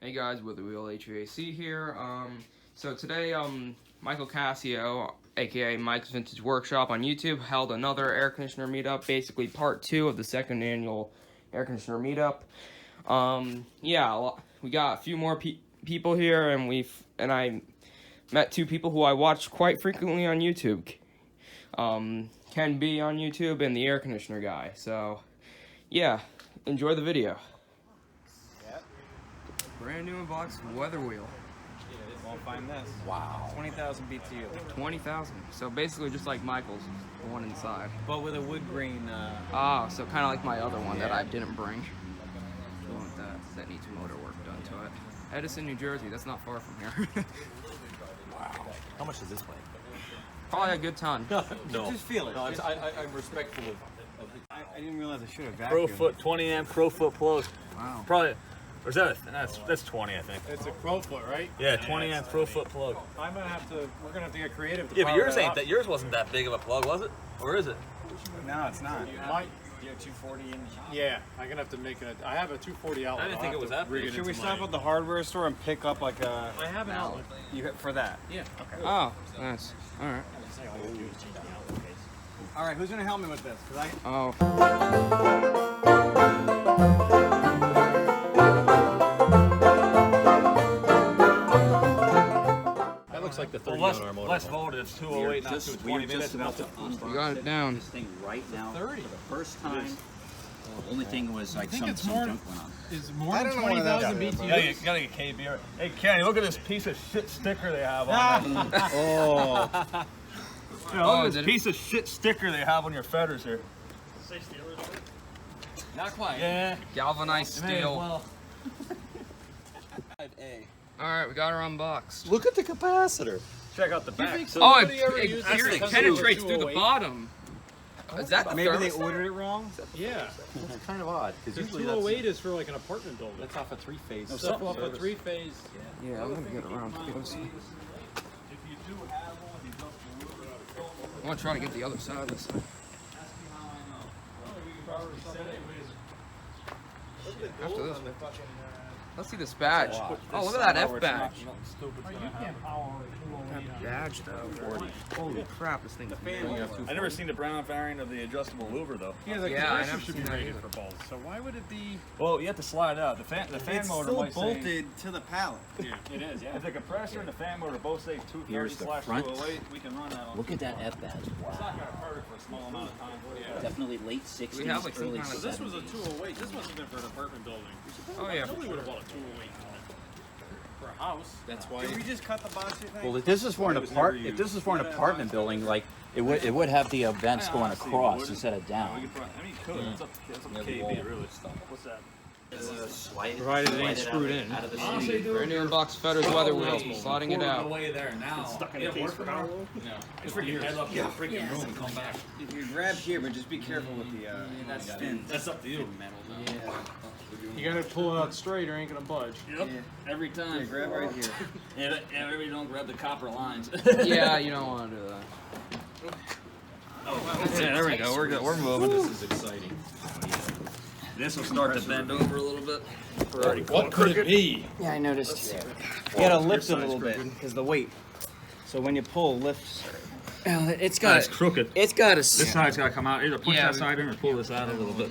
Hey guys, with the Wheel HVAC here. So today, Michael Cassio, aka Mike's Vintage Workshop on YouTube, held another air conditioner meetup, basically part 2 of the second annual air conditioner meetup. Yeah, we got a few more people here, and I met 2 people who I watch quite frequently on YouTube. Ken B on YouTube and the air conditioner guy. So, yeah, enjoy the video. Brand new in box weather wheel. Won't find this. Wow. 20,000 BTU. 20,000. So basically just like Michael's, the one inside. But with a wood grain. So kind of like my other one that I didn't bring. You want that needs motor work done to it. Edison, New Jersey. That's not far from here. Wow. How much does this weigh? Probably a good ton. No. Just feel it. No, I'm respectful of I didn't realize I should have vacuumed. Crowfoot 20 amp Crowfoot plugs. Wow. Probably. Or is that that's 20, I think. It's a Crowfoot, right? Yeah, 20 amp Crowfoot plug. We're gonna have to get creative. Yeah, but yours wasn't that big of a plug, was it? Or is it? No, it's not. You have 240 in. Yeah, I'm gonna have to make it. I have a 240 outlet. I didn't think it was that big. Should we stop at the hardware store and pick up like a? I have an outlet. For that. Yeah. Okay. Oh, nice. All right. All right. Who's gonna help me with this? Oh. That looks like the 30 Well, on our motor. less voltage, 208, not 220 minutes. You got it down. This thing right now 30. for the first time. The only thing was like think some it's more- junk went on. Is more I than don't know what that 20,000 is. BTU? You gotta get KB. Hey, Kenny, look at this piece of shit sticker they have on there. Oh. You know, look at this piece of shit sticker they have on your feathers here. Not quite. Yeah. Galvanized May as steel. well. All right, we got her unboxed. Look at the capacitor. Check out the back. So Oh, Nobody ever it used this because it was penetrates through the 208. bottom. Is that the Maybe they thermostat? ordered it wrong. Yeah. It's kind of odd. The 208 is for like an apartment building. That's off a 3-phase. It's off a 3-phase. Yeah, I'm gonna get around close. I want to try to get the other side of this. After this, let's see this badge. Oh, look at that F badge. That badge though. Holy crap, this thing's I never seen the brown variant of the adjustable louver though. Yeah, the Yeah, I compressor never should be seen that rated either. for both. So why would it be? Well, you have to slide out. The fan It's motor still might say. bolted to the pallet. Yeah, it is. Yeah. If the compressor and the fan motor both say Here's the 230/208, we can run that on. Look at that F badge. It's not gonna hurt it for a small amount of time. Definitely late 60s, We have, like, some early kind of- So this was a 70s. 208. This must have been for an apartment building. Oh yeah. Nobody would have bought a 208 for a house. That's why. Did we just cut the box? You think? Well, if this is for an apartment building, like it would have the vents going across instead of We down. could probably, I mean, you could. It's up to KB, really. What's that? Provided it ain't screwed in. Brand new unboxed Fetters weather wheel. Sliding it out. Away there now. Stuck in a case for how long? No. It's freaking head up, get a freaking room and come back. You can grab here, but just be careful with the fins. That's up to you. You gotta pull it out straight or ain't gonna budge. Yep. Every time. Yeah, grab right here. And everybody don't grab the copper lines. Yeah, you don't want to do that. Yeah, there we go. We're moving. This is exciting. This will start to bend over a little bit. What could it be? Yeah, I noticed. You gotta lift it a little bit because the weight. So when you pull, lifts. It's got. It's crooked. It's got a. This side's got to come out. Either push Yeah, that side in or pull this out a little bit.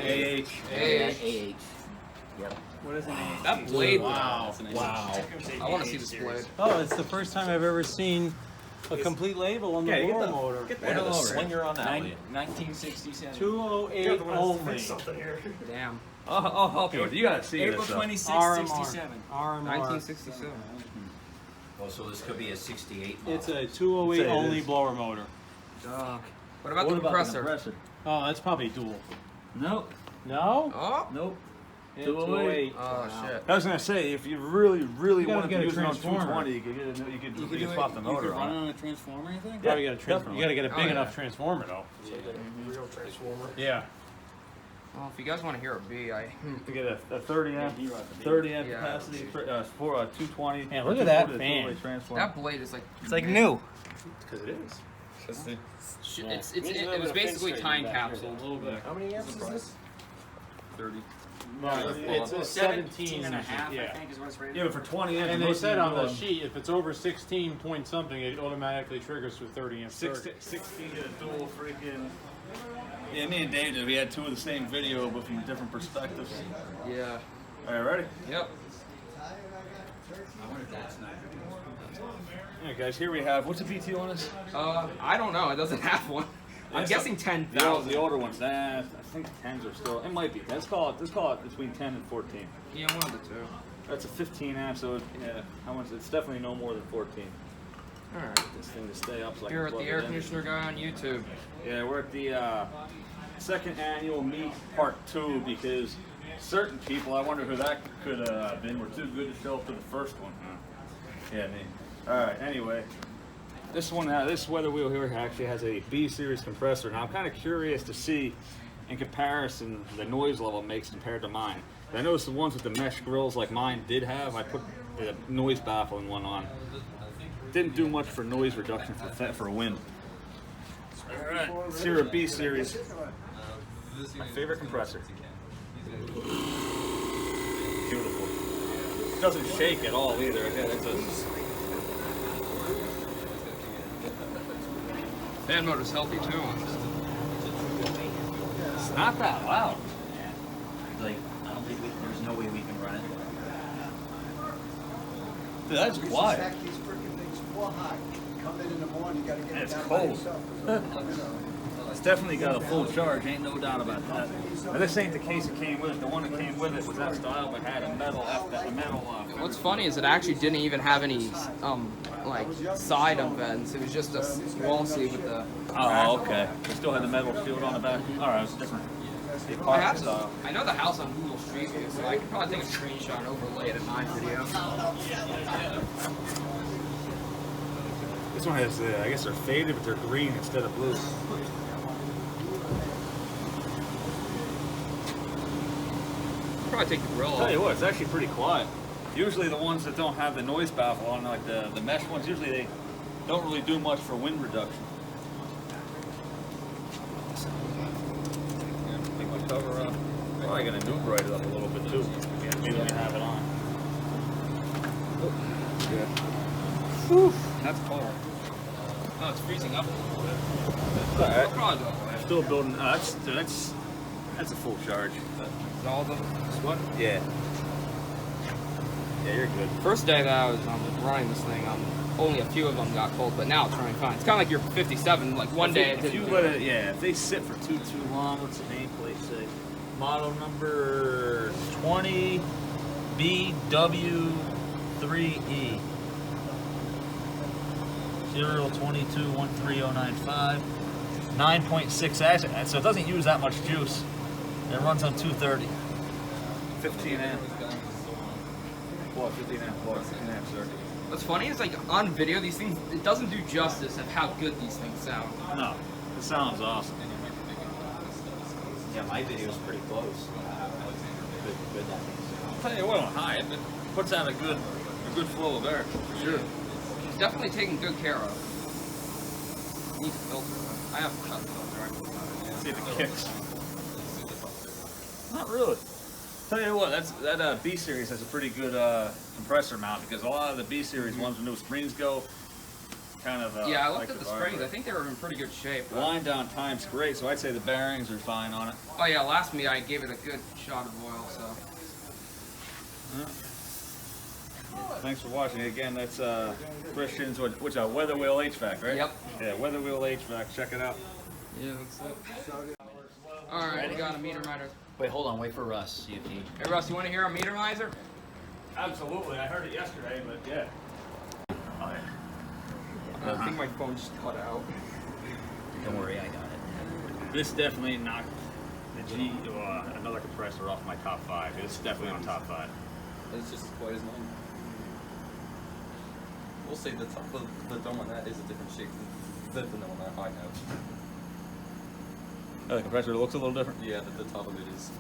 AH. What is an A? That blade. Wow. I want to see this blade. Oh, it's the first time I've ever seen a complete label on the blower motor. When you're on that. 1967. 208 only. Damn. I'll help you with it. You got to see April this. 26, RMR. 67. RMR. 1967. Oh, so this could be a 68 model. It's a 208 Say it only is. blower motor. What about the compressor? Oh, that's probably dual. Nope. No? Oh, Nope. Yeah, 208. Oh shit. I was gonna say, if you really You gotta wanted get to a use it on transformer. 220, you could You could do it. swap the You could motor run it on. on a transformer, you think? Probably Yeah, gotta definitely. you gotta get a Oh, big yeah. enough transformer though. Real transformer. Yeah. Well, if you guys want to hear a B, To get a 30 amp, he brought the 30 amp Yeah. capacity for 220. Man, look at that 240 fan. two-way transformer. that blade is like It's like new. Because it is. it was basically time capsule a little bit. How many amps is this? 30. It's a 17 and a half, yeah. I think, is what it's rated. Yeah, but for 20 amp, And they most said of on them the do, sheet, if it's over 16 point something, it automatically triggers to 30 amp. 16 dual freaking. Yeah, me and Dave did. We had two of the same video, but from different perspectives. Yeah. All right, ready? Yep. Yeah, guys, here we have. What's the BTU on this? I don't know. It doesn't have one. I'm Yeah, guessing The 10,000. older ones. Nah, I think 10s are still. It might be. Let's call it between 10 and 14. Yeah, one of the two. That's a 15 amp, so yeah, how much? It's definitely no more than 14. All right. This thing to stay up. So I Here can at the plug air it in. conditioner guy on YouTube. Yeah, we're at the second annual meet part 2 because certain people, I wonder who that could have been, were too good to show up to the first one. Yeah, me. All right. Anyway, this one, this weather wheel here actually has a B series compressor. Now I'm kind of curious to see, in comparison, the noise level it makes compared to mine. I noticed the ones with the mesh grills like mine did have. I put the noise baffling one on. Didn't do much for noise reduction for wind. All right, Sierra B series. My favorite compressor. Beautiful. Doesn't shake at all either. Yeah, it's a Fan motor's healthy too. It's not that loud. Like, I don't think there's no way we can run it. Dude, that's quiet. Pack these freaking things full high. Come in the morning, you gotta get And it it's down cold. by yourself. It's definitely got a full charge, ain't no doubt about that. Now, this ain't the case it came with it. The one that came with it was that style, but had a metal What's funny is it actually didn't even have any like side vents. It was just a wall seat with the. Oh, okay. It still had the metal shield on the back. All right, it's different. I know the house on Google Street View, so I could probably take a screenshot and overlay it in my video. This one has, I guess they're faded, but they're green instead of blue. Probably take the grill I'll tell you off. what, it's actually pretty quiet. Usually the ones that don't have the noise baffle on, like the mesh ones, usually they don't really do much for wind reduction. Take my cover off. Probably gonna nubrate it up a little bit too. Maybe we have it on. That's cold. Oh, it's freezing up a little bit. Alright. Probably go away. Still building. That's a full charge. Is all of them? What? Yeah. Yeah, you're good. First day that I was running this thing, only a few of them got cold, but now it's running fine. It's kind of like your 57. Like one day, it if you didn't. let it, yeah, if they sit for too long, what's the nameplate say? Model number 20BW3E. Serial 22130995. 9.6 acid, so it doesn't use that much juice. It runs on 230. 15 amp. What? 15 amp. What? 15 amp, sir. What's funny is like on video, these things, it doesn't do justice of how good these things sound. No, it sounds awesome. Yeah, my video's pretty close. Good that means. I'll tell you what, on high, it puts out a good flow of air, for sure. It's definitely taken good care of. Needs a filter. I have to cut the filter. See if it kicks. Not really. Tell you what, that B series has a pretty good compressor mount because a lot of the B series ones when those springs go, kind of. Yeah, I like looked at the vibrate. springs. I think they were in pretty good shape. but- Line down time's great, so I'd say the bearings are fine on it. Oh yeah, last meet I gave it a good shot of oil. So Thanks for watching. Again, that's Christian's, which Weather Wheel HVAC, right? Yep. Yeah, Weather Wheel HVAC. Check it out. yeah, that's it. All right, we got a meter miser. Wait, hold on. Wait for Russ. See if he. Hey Russ, you want to hear a meter miser? Absolutely, I heard it yesterday, but yeah. I think my phone just cut out. Don't worry, I got it. This definitely another compressor off my top 5. It's definitely on top 5. It's just as quiet as mine. We'll say the top of the dome on that is a different shape than the one that I have. Oh, the compressor looks a little different? Yeah, the top of it is.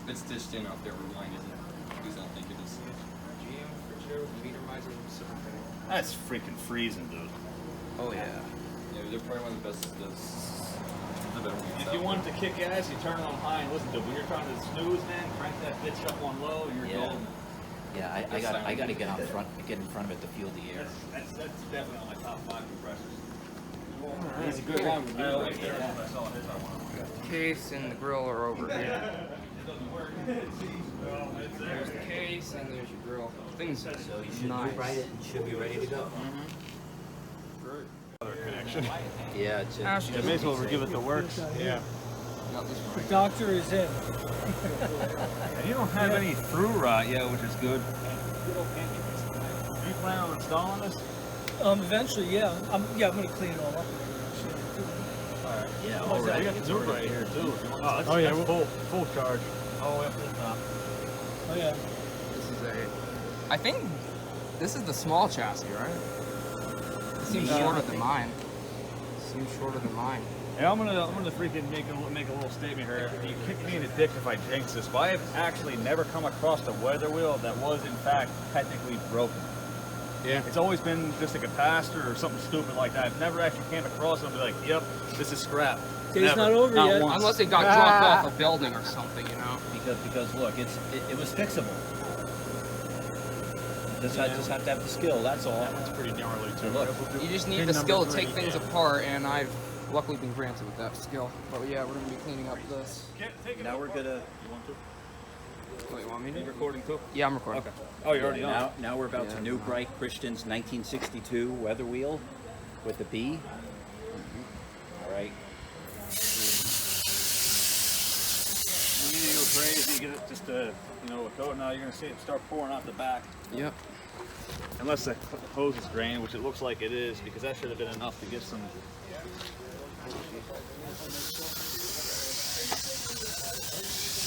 It's dished in out there where mine isn't. At least I don't think it is. GM refrigerator with meter miser and silver thing. That's freaking freezing, dude. Oh yeah. Yeah, they're probably one of the best. The better ones. If you want to kick ass, you turn it on high and listen to it. When you're trying to snooze, man, crank that bitch up on low and you're golden. Yeah, I got to get out front, get in front of it to feel the air. That's definitely on my top 5 compressors. He's a good one with me right there. Case and the grill are over here. There's the case and there's your grill. Things So you should rewrite it and should be ready to go. Yeah, it's Yeah, may as well give it the works. Yeah. The doctor is in. You don't have any through rot yet, which is good. Do you plan on installing this? Eventually, yeah. I'm gonna clean it all up. yeah, I already. got the new right here too. Oh yeah, full charge. Oh, up to the top. Oh yeah. This is I think this is the small chassis, right? It seems shorter than mine. Yeah, I'm gonna freaking make a little statement here. You kick me in the dick if I jinx this, but I've actually never come across a weather wheel that was in fact technically broken. Yeah. It's always been just a capacitor or something stupid like that. I've never actually came across it and be like, yep, this is scrap. Day's Never. not over yet. Once. Unless it got dropped off a building or something, you know. Because look, it was fixable. Just have to have the skill. That's all. That one's pretty gnarly too. Look, You just need the skill to take things apart, and I've luckily been granted with that skill. But yeah, we're gonna be cleaning up this. now we're gonna. You want to? Oh, you want me Are you to? recording too? Yeah, I'm recording. Okay. Oh, you're already on. Now we're about to new Bright Christian's 1962 weather wheel with the B. All right. You need to go crazy, get it just a coat. Now you're gonna see it start pouring out the back. Yep. Unless the hose is drained, which it looks like it is, because that should have been enough to get some.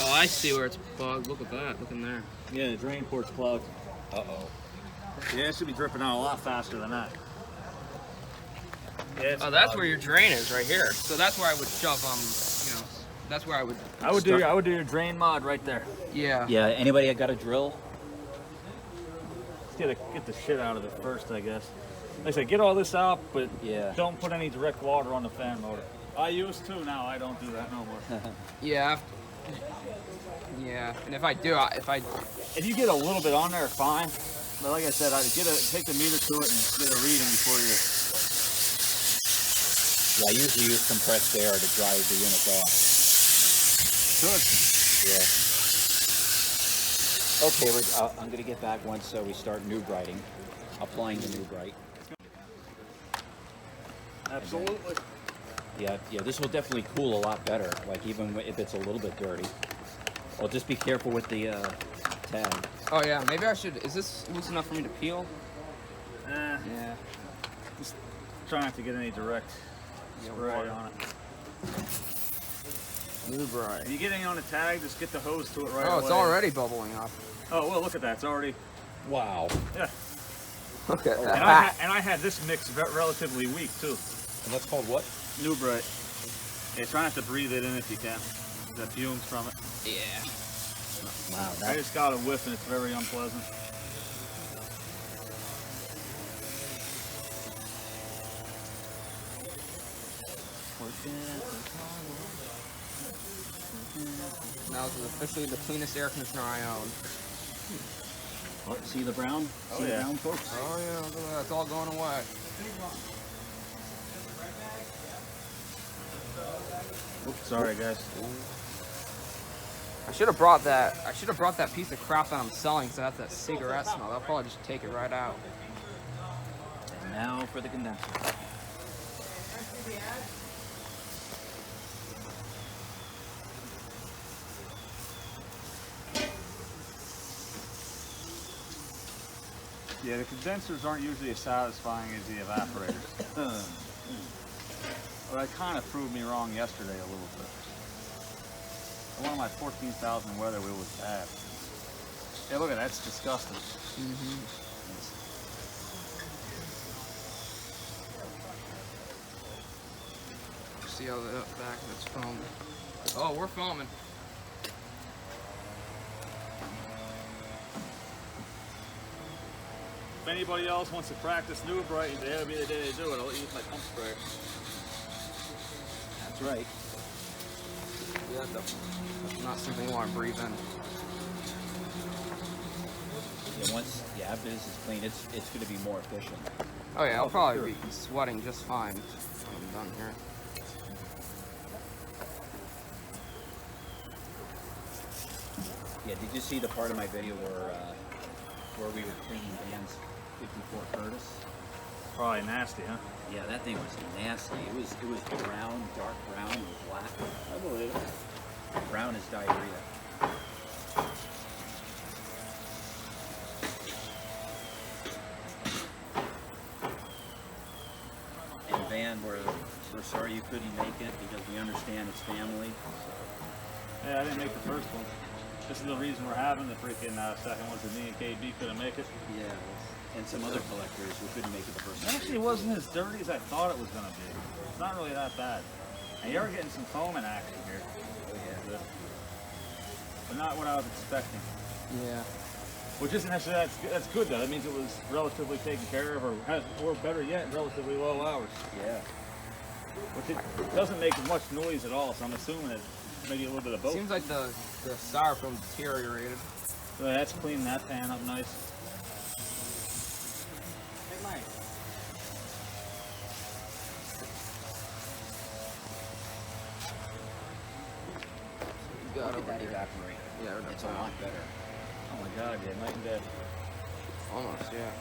Oh, I see where it's plugged. Look at that. Look in there. Yeah, the drain port's plugged. Uh-oh. Yeah, it should be dripping out a lot faster than that. Yeah, Oh, that's where your drain is, right here. So that's where I would shove, that's where I would. I would do your drain mod right there. Yeah. Yeah. Anybody got a drill? Let's get the shit out of it first, I guess. Like I said, get all this out, but Yeah. don't put any direct water on the fan motor. I used to, now I don't do that no more. Yeah. Yeah. And if I do, If you get a little bit on there, fine. But like I said, take the meter to it and get a reading before you. Yeah, I usually use compressed air to dry the unit off. Good. Yeah. Okay, I'm going to get back once we start new brighting, applying the new bright. Absolutely. Yeah, this will definitely cool a lot better, like even if it's a little bit dirty. Well, just be careful with the tag. oh yeah, maybe I should. Is this loose enough for me to peel? Yeah. Just try not to get any direct spray on it. New bright. If you get any on the tag, just get the hose to it right away. Oh, it's already bubbling up. Oh, well, look at that. It's already. Wow. Yeah. Okay. And I had this mix relatively weak, too. And that's called what? New bright. Yeah, try not to breathe it in if you can. The fumes from it. Yeah. Wow. I just got a whiff and it's very unpleasant. Now this is officially the cleanest air conditioner I own. Oh, see the brown? See the brown, folks? Oh yeah, look at that. It's all going away. Oops, sorry guys. I should have brought that. I should have brought that piece of crap that I'm selling because that's that cigarette smell. I'll probably just take it right out. And now for the condenser. Yeah, the condensers aren't usually as satisfying as the evaporators. But it kind of proved me wrong yesterday a little bit. One of my 14,000 weather wheel was bad. Hey, look at that, that's disgusting. See how the back of it's filming. Oh, we're filming. If anybody else wants to practice noob right, that'll be the day they do it. I'll use my pump sprayer. That's right. Yeah, that's not something you want to breathe in. Yeah, once after this is clean, it's going to be more efficient. Oh yeah, I'll probably be sweating just fine when I'm done here. Yeah, did you see the part of my video where we were cleaning Dan's 54 Curtis? Probably nasty, huh? Yeah, that thing was nasty. It was brown, dark brown, and black. I believe it. Brown is diarrhea. And Van, we're sorry you couldn't make it because we understand it's family. Yeah, I didn't make the first one. This is the reason we're having the freaking second one, because me and KB couldn't make it. Yeah, and some other collectors who couldn't make it the first It time. actually wasn't as dirty as I thought it was going to be. It's not really that bad. And you're getting some foam in action here. Oh, yeah. But not what I was expecting. Yeah. Which isn't necessarily, that's good though. That means it was relatively taken care of, or better yet, relatively low hours. Yeah. Which it doesn't make much noise at all, so I'm assuming it's maybe a little bit of both. Seems like the styrofoam deteriorated. So that's cleaning that pan up nice. Hey, Mike. You got Look at that over here. evaporate. Yeah, It's a lot better. Oh my god, yeah, night and day. Almost, yeah.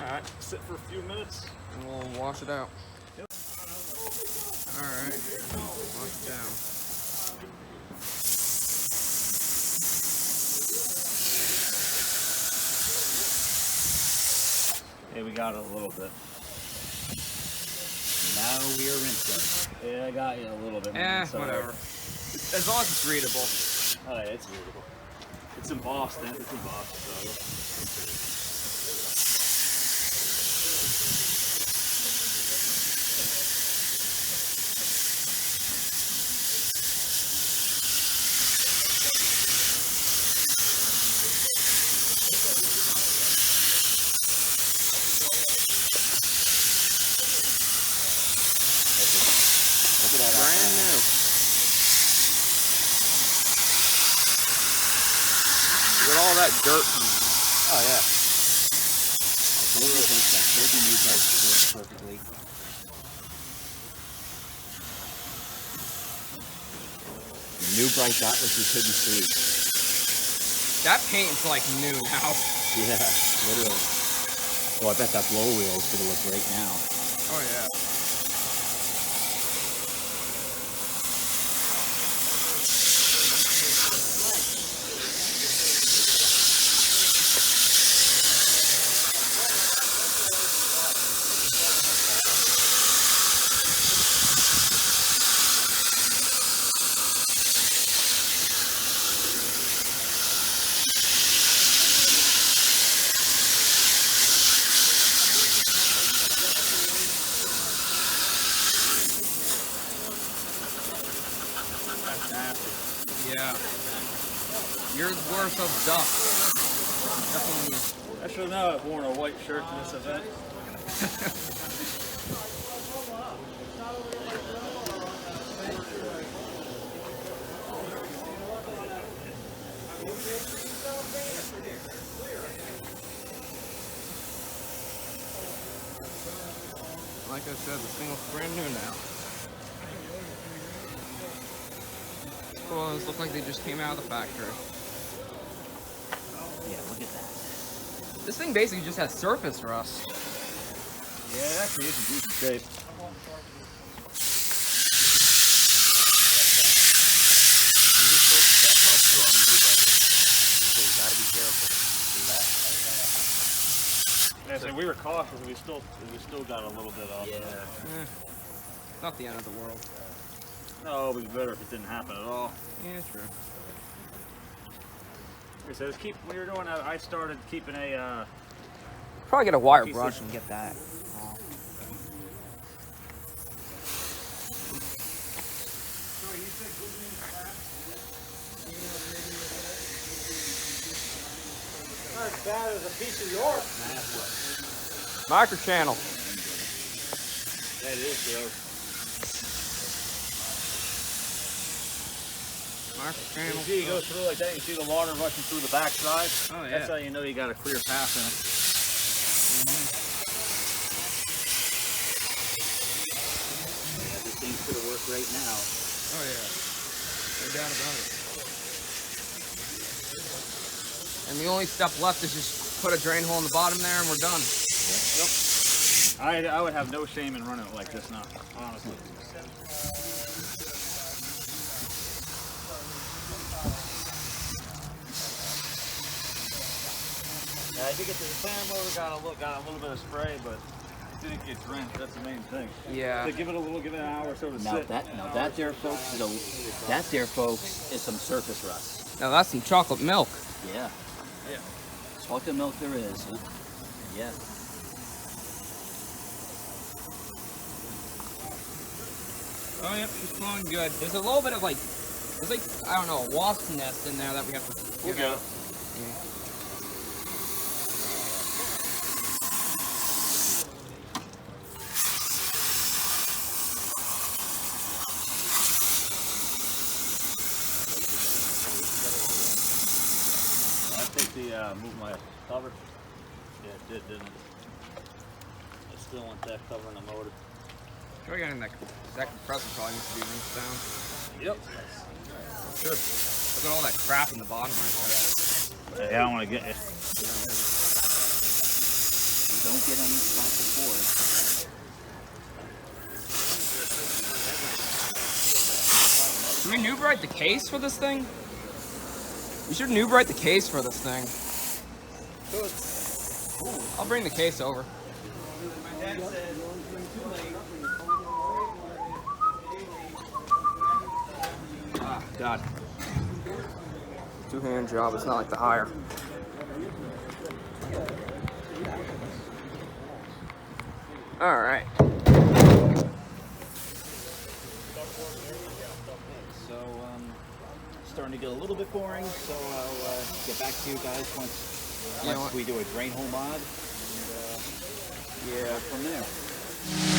Alright, sit for a few minutes. And we'll wash it out. Yep. Alright. Wash it down. Yeah, we got it a little bit. Now we are rinsing. Yeah, I got you a little bit. Whatever. As long as it's readable. Oh yeah, it's beautiful. It's embossed, and it's embossed, so. Look at all that. Brand new. Look at all that dirt. Oh yeah. I told you that turkey meat works perfectly. New bright dot which you couldn't see. That paint's like new now. Yeah, literally. Oh, I bet that blow wheel is gonna look great now. Oh yeah. That's nasty. Yeah. Years worth of dust. Definitely. I should know I've worn a white shirt to this event. Like I said, this thing looks brand new now. Clothes look like they just came out of the factory. Yeah, look at that. This thing basically just has surface rust. Yeah, it actually is in decent shape. Yeah, so we were cautious. We still got a little bit off. Yeah. Not the end of the world. No, it would be better if it didn't happen at all. Yeah, true. Okay, so let's when you were doing that, I started keeping a. Probably get a wire Piece brush of- and get that. Not as bad as a piece of York. Microchannel. That is gross. Microchannel. You see, you go through like that. You see the water rushing through the backside. Oh, yeah. That's how you know you got a clear path in it. Yeah, this thing's gonna work right now. Oh yeah. No doubt about it. And the only step left is just put a drain hole in the bottom there and we're done. I would have no shame in running it like this now, honestly. Yeah, I did get the fan motor, got a little bit of spray, but didn't get drenched. That's the main thing. Yeah. So give it an hour or so to Now sit. that there, folks, is some surface rust. Now that's some chocolate milk. Yeah. Yeah. Chocolate milk there is. Huh? Yeah. Oh yep, she's flowing good. There's a little bit of like, I don't know, a wasp nest in there that we have to get out. I think move my cover. Yeah, it did, didn't it? I still want that covering the motor. Try getting that compressor probably needs to be rinsed down. Yep. Sure. Look at all that crap in the bottom right there. Yeah, I don't want to get it. Don't get any spot before. Can we noob write the case for this thing? We should noob write the case for this thing. I'll bring the case over. Ah, God. Two-hand job, it's not like the hire. Alright. So, starting to get a little bit boring, so I'll get back to you guys once You know we do a drain hole mod. And, Yeah. go from there.